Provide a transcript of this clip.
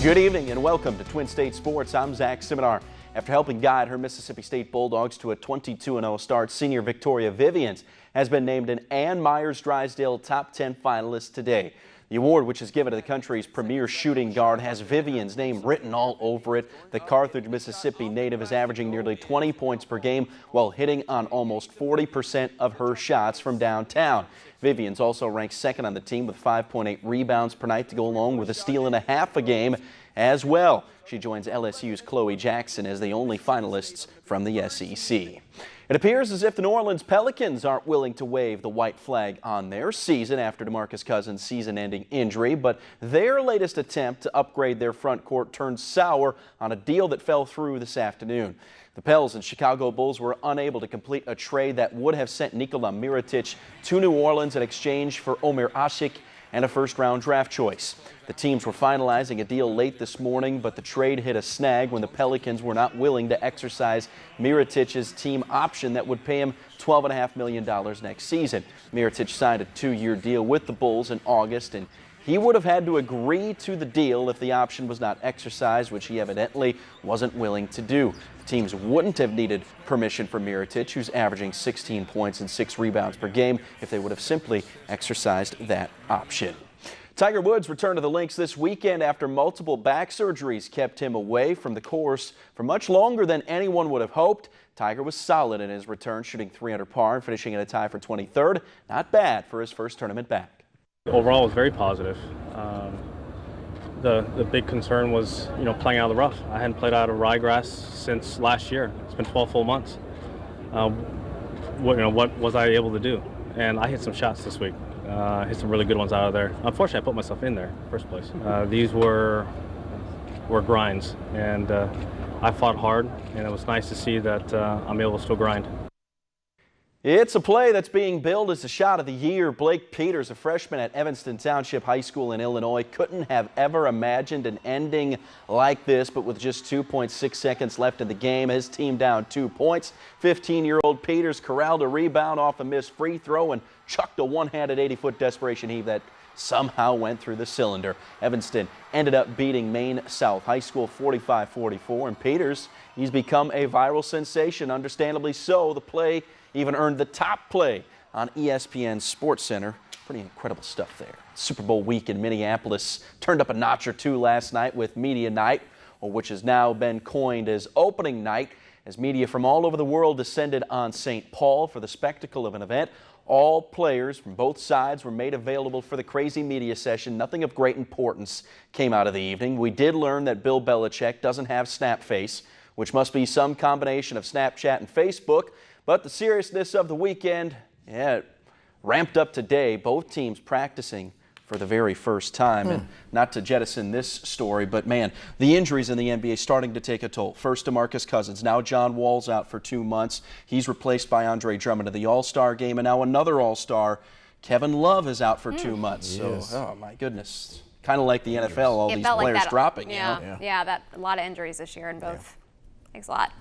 Good evening and welcome to Twin State Sports. I'm Zach Siminar. After helping guide her Mississippi State Bulldogs to a 22-0 start, senior Victoria Vivians has been named an Ann Myers Drysdale Top 10 finalist today. The award, which is given to the country's premier shooting guard, has Vivian's name written all over it. The Carthage, Mississippi native is averaging nearly 20 points per game while hitting on almost 40% of her shots from downtown. Vivian's also ranked second on the team with 5.8 rebounds per night to go along with a steal and a half a game as well. She joins LSU's Chloe Jackson as the only finalists from the SEC. It appears as if the New Orleans Pelicans aren't willing to wave the white flag on their season after DeMarcus Cousins' season-ending injury, but their latest attempt to upgrade their front court turned sour on a deal that fell through this afternoon. The Pels and Chicago Bulls were unable to complete a trade that would have sent Nikola Mirotic to New Orleans in exchange for Omer Asik and a first-round draft choice. The teams were finalizing a deal late this morning, but the trade hit a snag when the Pelicans were not willing to exercise Mirotic's team option that would pay him $12.5 million next season. Mirotic signed a 2-year deal with the Bulls in August, and he would have had to agree to the deal if the option was not exercised, which he evidently wasn't willing to do. The teams wouldn't have needed permission from Mirotic, who's averaging 16 points and 6 rebounds per game, if they would have simply exercised that option. Tiger Woods returned to the links this weekend after multiple back surgeries kept him away from the course for much longer than anyone would have hoped. Tiger was solid in his return, shooting 3 under par and finishing in a tie for 23rd. Not bad for his first tournament back. Overall, it was very positive. The big concern was, playing out of the rough. I hadn't played out of ryegrass since last year. It's been 12 full months. What was I able to do? And I hit some shots this week. Hit some really good ones out of there. Unfortunately, I put myself in there in the first place. These were grinds, and I fought hard, and it was nice to see that I'm able to still grind. It's a play that's being billed as the shot of the year. Blake Peters, a freshman at Evanston Township High School in Illinois, couldn't have ever imagined an ending like this, but with just 2.6 seconds left in the game, his team down 2 points. 15-year-old Peters corralled a rebound off a missed free throw and chucked a one-handed 80-foot desperation heave that somehow went through the cylinder. Evanston ended up beating Maine South High School 45-44, and Peters, he's become a viral sensation, understandably so. The play even earned the top play on ESPN SportsCenter. Pretty incredible stuff there. Super Bowl week in Minneapolis turned up a notch or two last night with Media Night, which has now been coined as opening night, as media from all over the world descended on St. Paul for the spectacle of an event. All players from both sides were made available for the crazy media session. Nothing of great importance came out of the evening. We did learn that Bill Belichick doesn't have Snapface, which must be some combination of Snapchat and Facebook. But the seriousness of the weekend, it ramped up today. Both teams practicing for the very first time. And not to jettison this story, but man, the injuries in the NBA starting to take a toll. First DeMarcus Cousins, now John Wall's out for 2 months. He's replaced by Andre Drummond in the All-Star game, and now another All-Star, Kevin Love, is out for 2 months. Yes. So, oh my goodness. Kind of like the NFL, all these players like that, dropping. Yeah, a lot of injuries this year in both. Thanks a lot.